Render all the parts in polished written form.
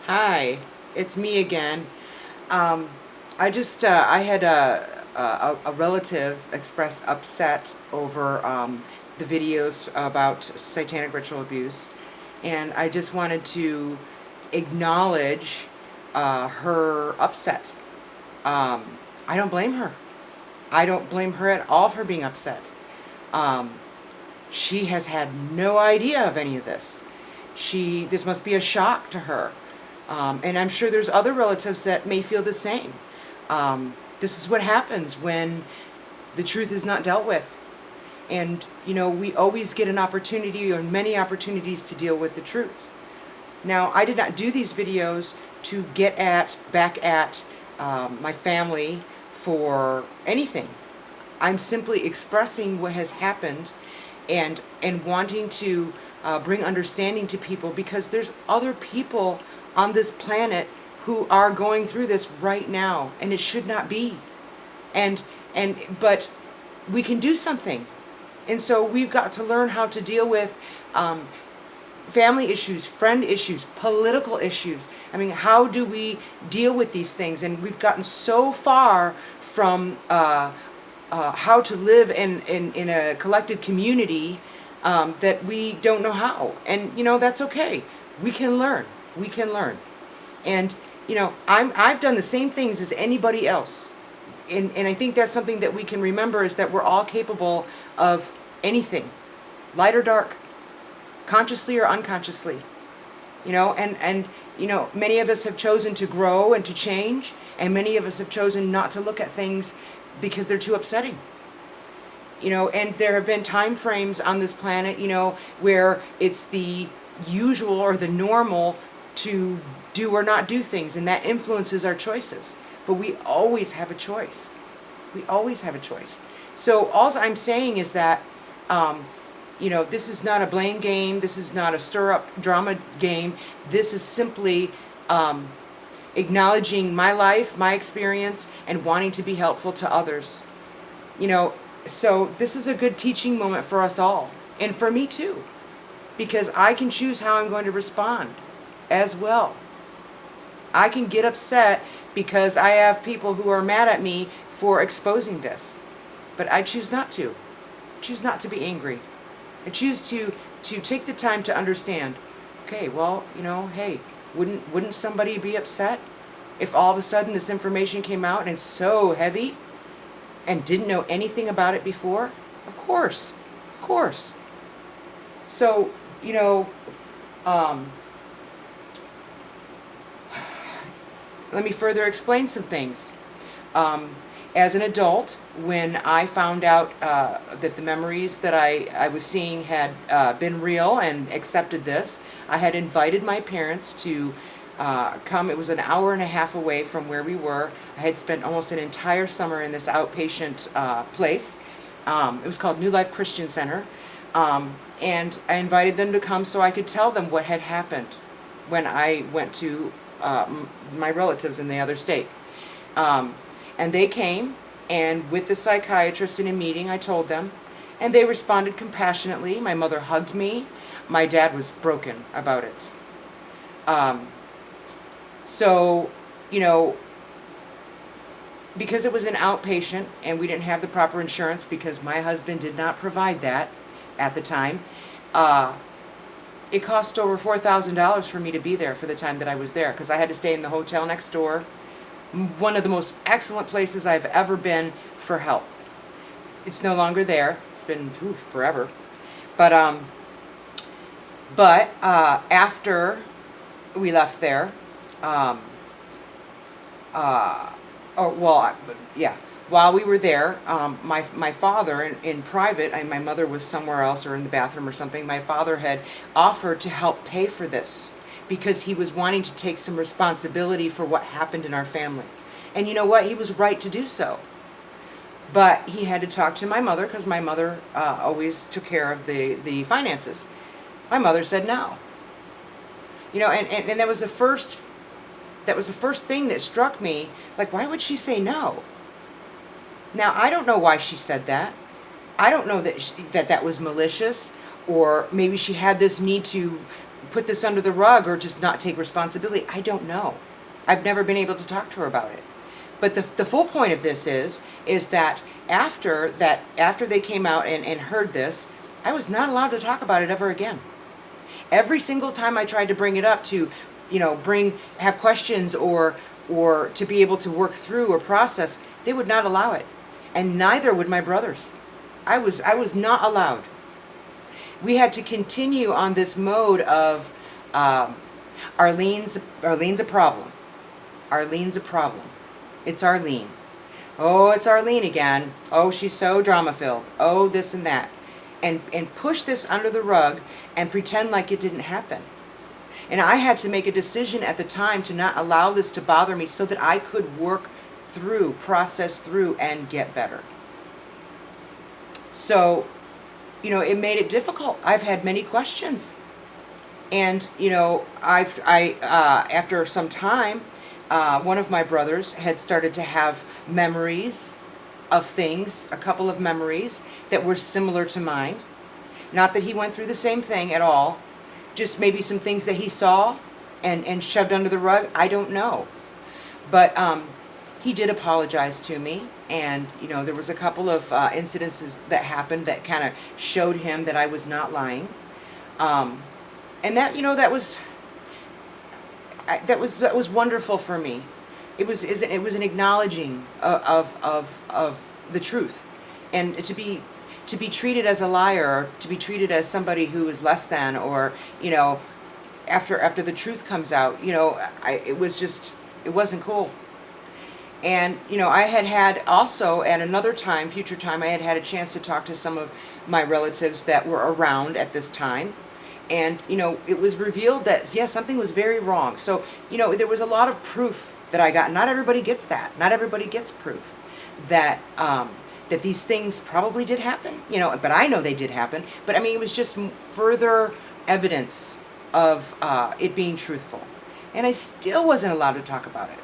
Hi, it's me again. Um, I had a relative express upset over the videos about satanic ritual abuse, and I just wanted to acknowledge her upset. I don't blame her. I don't blame her at all for being upset. Um, she has had no idea of any of this. This must be a shock to her. And I'm sure there's other relatives that may feel the same. This is what happens when the truth is not dealt with. And, we always get an opportunity or many opportunities to deal with the truth. Now, I did not do these videos to back at my family for anything. I'm simply expressing what has happened and wanting to bring understanding to people, because there's other people on this planet who are going through this right now, and it should not be. And but we can do something, and so we've got to learn how to deal with family issues, friend issues, political issues. I mean, how do we deal with these things? And we've gotten so far from how to live in a collective community that we don't know how. And, that's okay. We can learn. We can learn. And, I've done the same things as anybody else. And I think that's something that we can remember, is that we're all capable of anything, light or dark, consciously or unconsciously. Many of us have chosen to grow and to change, and many of us have chosen not to look at things because they're too upsetting. And there have been time frames on this planet, where it's the usual or the normal to do or not do things, and that influences our choices. But we always have a choice. We always have a choice. So all I'm saying is that, this is not a blame game. This is not a stir-up drama game. This is simply acknowledging my life, my experience, and wanting to be helpful to others. So this is a good teaching moment for us all, and for me too, because I can choose how I'm going to respond as well. I can get upset because I have people who are mad at me for exposing this, but I choose not to. I choose not to be angry. I choose to take the time to understand. Okay, well, hey, wouldn't somebody be upset if all of a sudden this information came out and it's so heavy and didn't know anything about it before? Of course. Of course. So, let me further explain some things. As an adult, when I found out that the memories that I was seeing had been real and accepted this, I had invited my parents to come. It was an hour and a half away from where we were. I had spent almost an entire summer in this outpatient place. It was called New Life Christian Center. And I invited them to come so I could tell them what had happened when I went to my relatives in the other state. And they came, and with the psychiatrist in a meeting, I told them, and they responded compassionately. My mother hugged me. My dad was broken about it. So, because it was an outpatient and we didn't have the proper insurance, because my husband did not provide that at the time, it cost over $4,000 for me to be there for the time that I was there, because I had to stay in the hotel next door. One of the most excellent places I've ever been for help. It's no longer there. It's been forever. But after we left there, while we were there, my father, in private, my mother was somewhere else or in the bathroom or something, my father had offered to help pay for this, because he was wanting to take some responsibility for what happened in our family. And you know what? He was right to do so. But he had to talk to my mother, because my mother always took care of the finances. My mother said no. And that was the first thing that struck me. Like, why would she say no? Now, I don't know why she said that. I don't know that that was malicious, or maybe she had this need to put this under the rug or just not take responsibility. I don't know. I've never been able to talk to her about it. But the full point of this is that after they came out and heard this, I was not allowed to talk about it ever again. Every single time I tried to bring it up to, have questions or to be able to work through or process, they would not allow it. And neither would my brothers. I was not allowed. We had to continue on this mode of Arlene's a problem. Arlene's a problem. It's Arlene. Oh, it's Arlene again. Oh, she's so drama-filled. Oh, this and that. And push this under the rug and pretend like it didn't happen. And I had to make a decision at the time to not allow this to bother me so that I could work through, process through, and get better. So, it made it difficult. I've had many questions. And, after some time, one of my brothers had started to have memories of things, a couple of memories that were similar to mine. Not that he went through the same thing at all, just maybe some things that he saw and shoved under the rug. I don't know. But he did apologize to me, and there was a couple of incidences that happened that kind of showed him that I was not lying. And that that was wonderful for me. It was an acknowledging of the truth, and to be treated as a liar, or to be treated as somebody who is less than, or after the truth comes out, it wasn't cool. And I had also at another time, future time, I had a chance to talk to some of my relatives that were around at this time. And, it was revealed that, something was very wrong. So, there was a lot of proof that I got. Not everybody gets that. Not everybody gets proof that that these things probably did happen. But I know they did happen. But, it was just further evidence of it being truthful. And I still wasn't allowed to talk about it.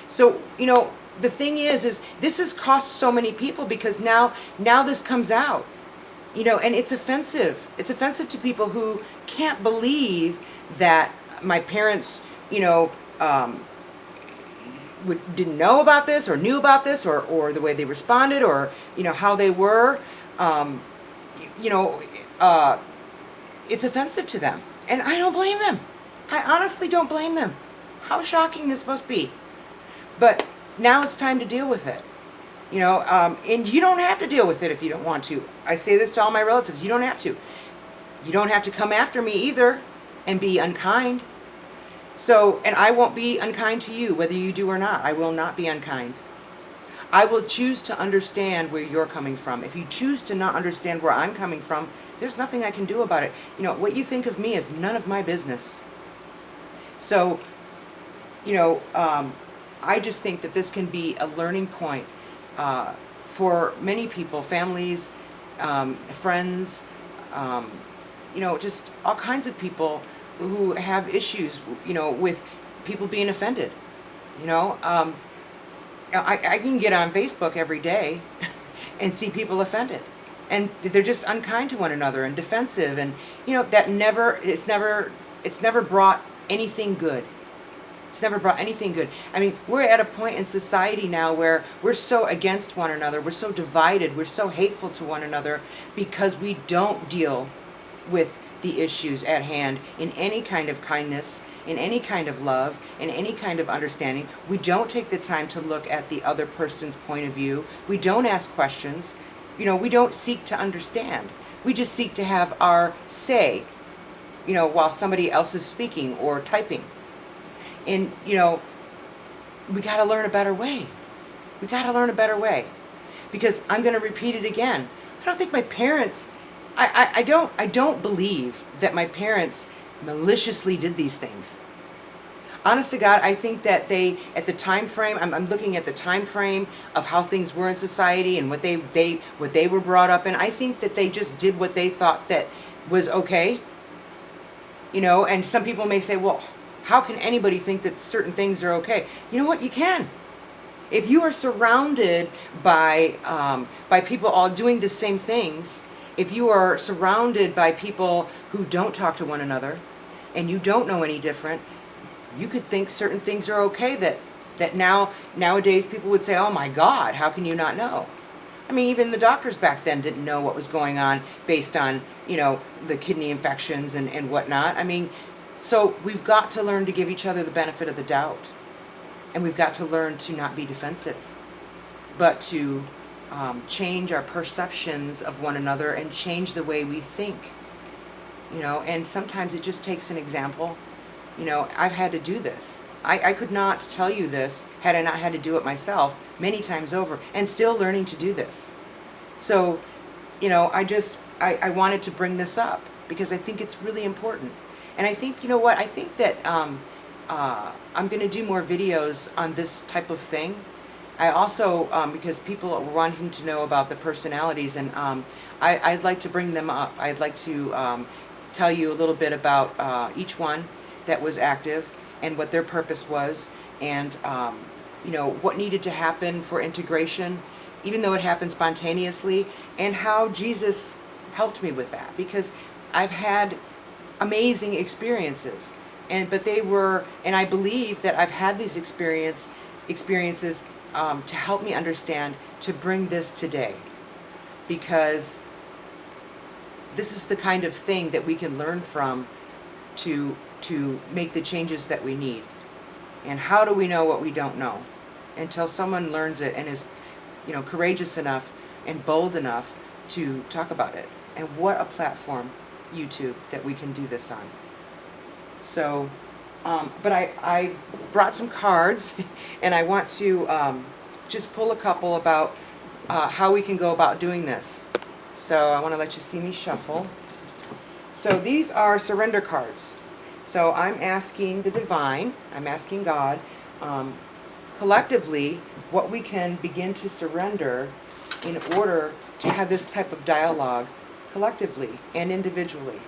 So, the thing is this has cost so many people, because now this comes out. And it's offensive. It's offensive to people who can't believe that my parents, didn't know about this, or knew about this, or the way they responded, or, how they were. It's offensive to them. And I don't blame them. I honestly don't blame them. How shocking this must be. But now it's time to deal with it. And you don't have to deal with it if you don't want to. I say this to all my relatives. You don't have to. You don't have to come after me either and be unkind. So, and I won't be unkind to you, whether you do or not. I will not be unkind. I will choose to understand where you're coming from. If you choose to not understand where I'm coming from, there's nothing I can do about it. What you think of me is none of my business. So, I just think that this can be a learning point for many people, families, friends, just all kinds of people who have issues, with people being offended. I can get on Facebook every day and see people offended, and they're just unkind to one another and defensive, and it's never brought anything good. It's never brought anything good. We're at a point in society now where we're so against one another, we're so divided, we're so hateful to one another, because we don't deal with the issues at hand in any kind of kindness, in any kind of love, in any kind of understanding. We don't take the time to look at the other person's point of view. We don't ask questions. We don't seek to understand. We just seek to have our say, while somebody else is speaking or typing. And, we got to learn a better way. We got to learn a better way. Because I'm going to repeat it again. I don't think my parents, I don't believe that my parents maliciously did these things. Honest to God, I think that they, at the time frame, I'm looking at the time frame of how things were in society and what they were brought up in. I think that they just did what they thought that was okay. And some people may say, well, how can anybody think that certain things are okay? You know what? You can. If you are surrounded by people all doing the same things, if you are surrounded by people who don't talk to one another, and you don't know any different, you could think certain things are okay that nowadays people would say, oh my God, how can you not know? I mean, even the doctors back then didn't know what was going on based on, the kidney infections and whatnot. I mean, so we've got to learn to give each other the benefit of the doubt. And we've got to learn to not be defensive, but to change our perceptions of one another and change the way we think. And sometimes it just takes an example. I've had to do this. I could not tell you this had I not had to do it myself many times over, and still learning to do this. So, I wanted to bring this up because I think it's really important. And I think, I think that I'm going to do more videos on this type of thing. I also, because people are wanting to know about the personalities, and I'd like to bring them up. I'd like to tell you a little bit about each one that was active and what their purpose was, and what needed to happen for integration, even though it happened spontaneously, and how Jesus helped me with that, because I've had amazing experiences, but they were, and I believe that I've had these experiences to help me understand, to bring this today, because this is the kind of thing that we can learn from to make the changes that we need. And how do we know what we don't know? Until someone learns it and is, courageous enough and bold enough to talk about it. And what a platform, YouTube, that we can do this on. So, but I brought some cards, and I want to just pull a couple about how we can go about doing this. So I want to let you see me shuffle. So these are surrender cards. So I'm asking the divine, I'm asking God, collectively, what we can begin to surrender in order to have this type of dialogue collectively and individually.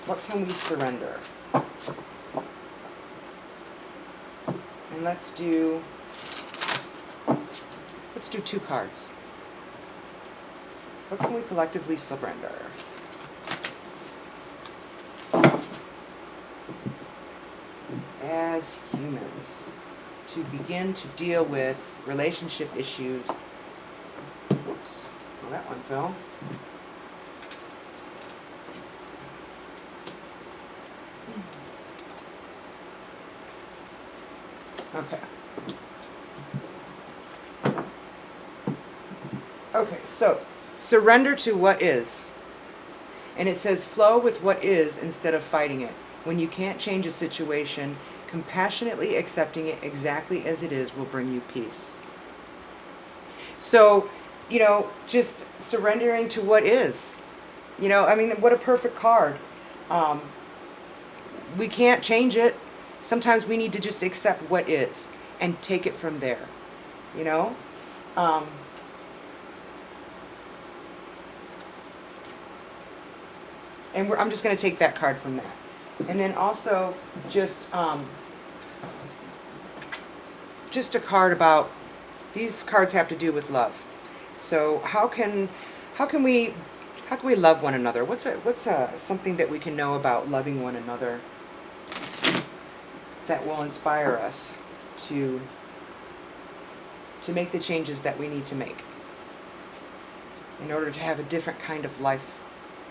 What can we surrender? And let's do 2 cards. What can we collectively surrender? As humans, to begin to deal with relationship issues. Whoops, well, that one fell. Okay. Okay, so surrender to what is. And it says flow with what is instead of fighting it. When you can't change a situation, compassionately accepting it exactly as it is will bring you peace. So, just surrendering to what is. What a perfect card. We can't change it. Sometimes we need to just accept what is and take it from there. And I'm just going to take that card from that. And then also just a card about, these cards have to do with love. So how can we love one another? What's something that we can know about loving one another that will inspire us to make the changes that we need to make in order to have a different kind of life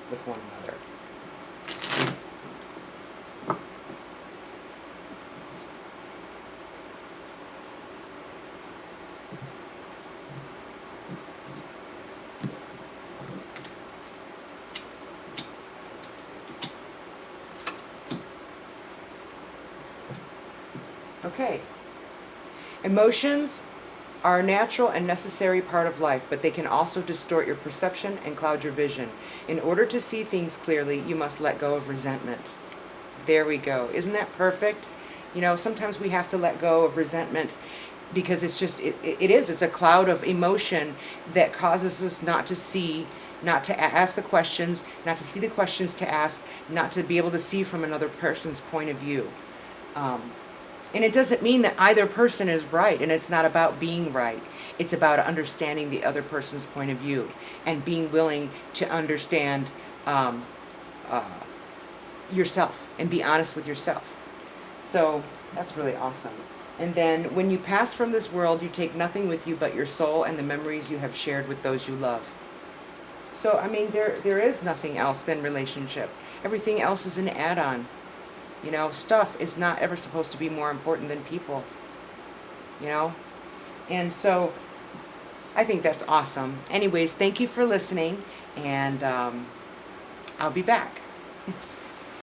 with one another? Okay. Emotions are a natural and necessary part of life, but they can also distort your perception and cloud your vision. In order to see things clearly, you must let go of resentment. There we go. Isn't that perfect? Sometimes we have to let go of resentment because it's just, it's a cloud of emotion that causes us not to see, not to ask the questions, not to see the questions to ask, not to be able to see from another person's point of view. And it doesn't mean that either person is right, and it's not about being right. It's about understanding the other person's point of view and being willing to understand yourself and be honest with yourself. So that's really awesome. And then when you pass from this world, you take nothing with you but your soul and the memories you have shared with those you love. So, I mean, there is nothing else than relationship. Everything else is an add-on. You know, stuff is not ever supposed to be more important than people. You know? And so, I think that's awesome. Anyways, thank you for listening, and I'll be back.